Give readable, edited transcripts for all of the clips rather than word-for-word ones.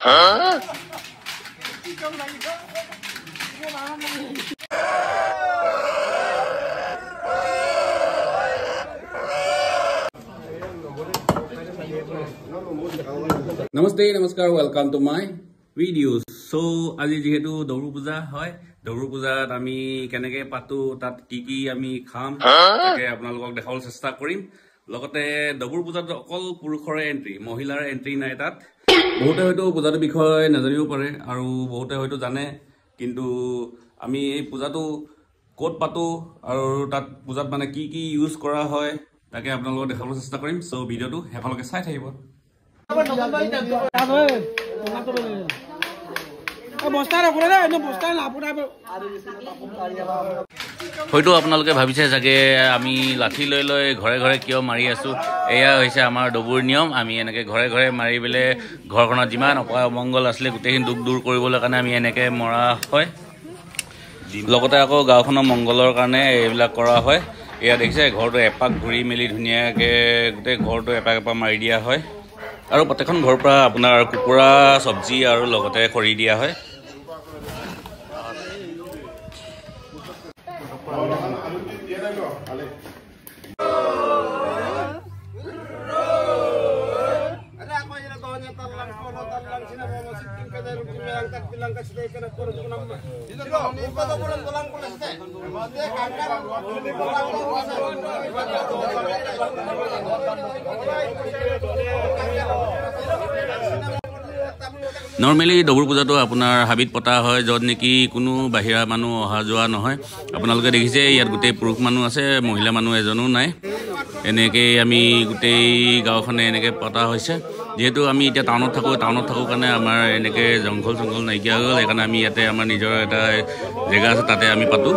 Namaste, namaskar, welcome to my videos. So, আজি যেহেতু দৌৰু পূজা হয়, দৌৰু পূজাত আমি কেনেকৈ পাতো তাত কি আমি খাম তাকে আপোনালোকক দেখাবলৈ চেষ্টা কৰিম। লগতে দৌৰু পূজাত অকল পুৰুষৰে এন্ট্ৰি, মহিলাৰ এন্ট্ৰি নাই তাত। বহুতে হয়তো পূজাটোৰ বিষয়ে নাজানিব পাৰে আৰু বহুতে হয়তো জানে, কিন্তু আমি এই পূজাটো ক'ত পাতো আৰু তাত পূজাত মানে কি ইউজ কৰা হয় তাকে আপোনালোকক দেখাবলৈ চেষ্টা কৰিম। সো ভিডিওটো শেষলৈকে চাই থাকিব। হয়তো আপোনালোকে ভাবিছে চাগে আমি লাঠি লৈ লৈ ঘৰে ঘৰে কিয় মাৰি আছো। এয়া হৈছে আমাৰ দৌৰুৰ নিয়ম। আমি এনেকৈ ঘৰে ঘৰে মাৰি পেলাই ঘৰখনত যিমান অমংগল আছিলে গোটেইখিনি দুখ দূৰ কৰিবলৈ কাৰণে আমি এনেকৈ মৰা হয়। লগতে আকৌ গাঁওখনৰ মংগলৰ কাৰণে এইবিলাক কৰা হয়। এয়া দেখিছে ঘৰটো এপাক ঘূৰি মেলি ধুনীয়াকৈ গোটেই ঘৰটো এপাক এপাক মাৰি দিয়া হয় আৰু প্ৰত্যেকখন ঘৰৰ পৰা আপোনাৰ কুকুৰা চব্জি আৰু লগতে খৰি দিয়া হয়। নৰ্মেলি দৌৰু পূজাটো আপোনাৰ হাবিত পতা হয়, য'ত নেকি কোনো বাহিৰা মানুহ অহা যোৱা নহয়। আপোনালোকে দেখিছে ইয়াত গোটেই পুৰুষ মানুহ আছে, মহিলা মানুহ এজনো নাই। এনেকৈ আমি গোটেই গাঁওখনে এনেকৈ পতা হৈছে। যিহেতু আমি এতিয়া টাউনত থাকোঁ কাৰণে আমাৰ এনেকৈ জংঘল চংঘল নাইকিয়া হৈ গ'ল। সেইকাৰণে আমি ইয়াতে আমাৰ নিজৰ এটা জেগা আছে, তাতে আমি পাতোঁ।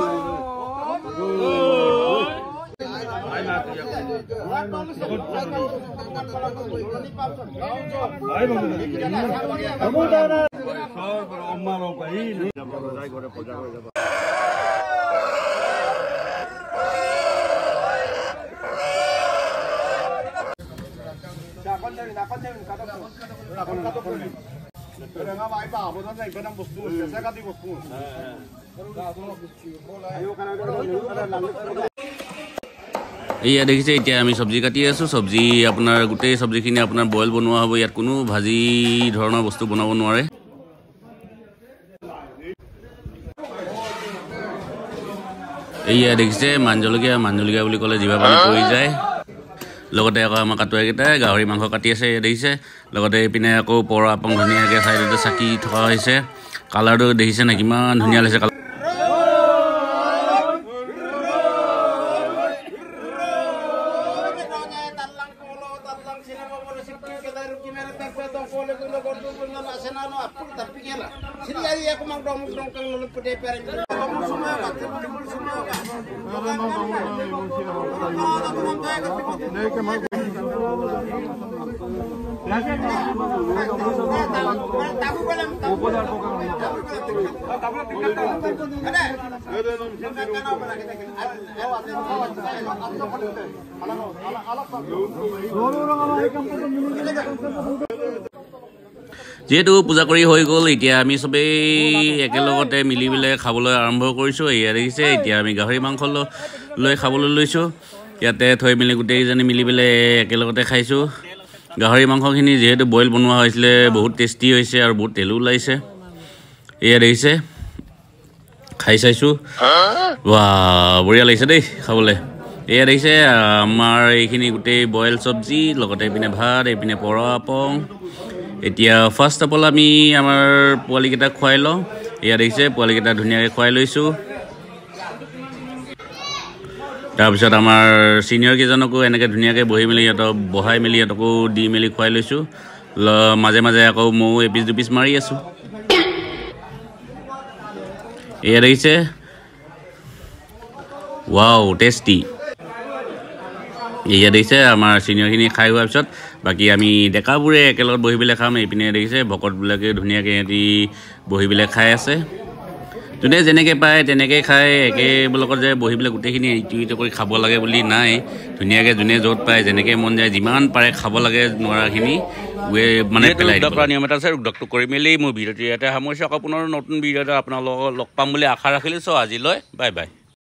এয়া দেখিছে এতিয়া আমি চব্জি কাটি আছোঁ। চব্জি আপোনাৰ গোটেই চব্জিখিনি আপোনাৰ বইল বনোৱা হ'ব। ইয়াত কোনো ভাজি ধৰণৰ বস্তু বনাব নোৱাৰে। এয়া দেখিছে মান জলকীয়া বুলি ক'লে জিভা পানী পৰি যায়। লগতে আকৌ আমাৰ কাটুৱাকেইটাই গাহৰি মাংস কাটি আছে, দেখিছে। লগতে এইপিনে আকৌ পৰ আপং ধুনীয়াকৈ চাইডতে চাকি থকা হৈছে। কালাৰটো দেখিছে নাই কিমান ধুনীয়া লাগিছে। যেহেতু পূজা কৰি হৈ গ'ল, এতিয়া আমি চবেই একেলগতে মিলি পেলাই খাবলৈ আৰম্ভ কৰিছোঁ। এয়া দেখিছে এতিয়া আমি গাহৰি মাংস লৈ খাবলৈ লৈছোঁ। ইয়াতে থৈ মেলি গোটেইকেইজনী মিলি পেলাই একেলগতে খাইছোঁ। গাহৰি মাংসখিনি যিহেতু বইল বনোৱা হৈছিলে বহুত টেষ্টি হৈছে আৰু বহুত তেলো ওলাইছে। এয়া দেখিছে খাই চাইছোঁ, ৱা বঢ়িয়া লাগিছে দেই খাবলৈ। এয়া দেখিছে আমাৰ এইখিনি গোটেই বইল চব্জি, লগতে এইপিনে ভাত, এইপিনে পৰ আপং। এতিয়া ফাৰ্ষ্ট অফ অল আমি আমাৰ পোৱালীকেইটাক খুৱাই লওঁ। এয়া দেখিছে পোৱালীকেইটা ধুনীয়াকৈ খুৱাই লৈছোঁ। তাৰপিছত আমাৰ ছিনিয়ৰ কেইজনকো এনেকৈ ধুনীয়াকৈ বহাই মেলি সিহঁতকো দি মেলি খুৱাই লৈছোঁ। মাজে মাজে আকৌ ময়ো এপিচ দুপিচ মাৰি আছোঁ। এয়া দেখিছে ৱাও টেষ্টি। এয়া দেখিছে আমাৰ ছিনিয়ৰখিনি খাই হোৱাৰ পিছত বাকী আমি ডেকাবোৰে একেলগত বহি পেলাই খাম। এইপিনে দেখিছে ভকতবিলাকে ধুনীয়াকৈ সিহঁতি বহি পেলাই খাই আছে। যোনে যেনেকৈ পায় তেনেকৈ খায়। একেবিলাকত যে বহি পেলাই গোটেইখিনি ইটো কৰি খাব লাগে বুলি নাই। ধুনীয়াকৈ যোনে য'ত পায় যেনেকৈ মন যায় যিমান পাৰে খাব লাগে নোৱাৰাখিনি। মানে পেলাই ৰোগডক কৰা নিয়ম এটা আছে ৰোগডকটো কৰি মেলি মোৰ ভিডিঅ'টো ইয়াতে সামৰিছোঁ আকৌ পুনৰ নতুন ভিডিঅ'টো আপোনালোকক লগ পাম বুলি আশা ৰাখিলোঁ চ' আজিলৈ বাই বাই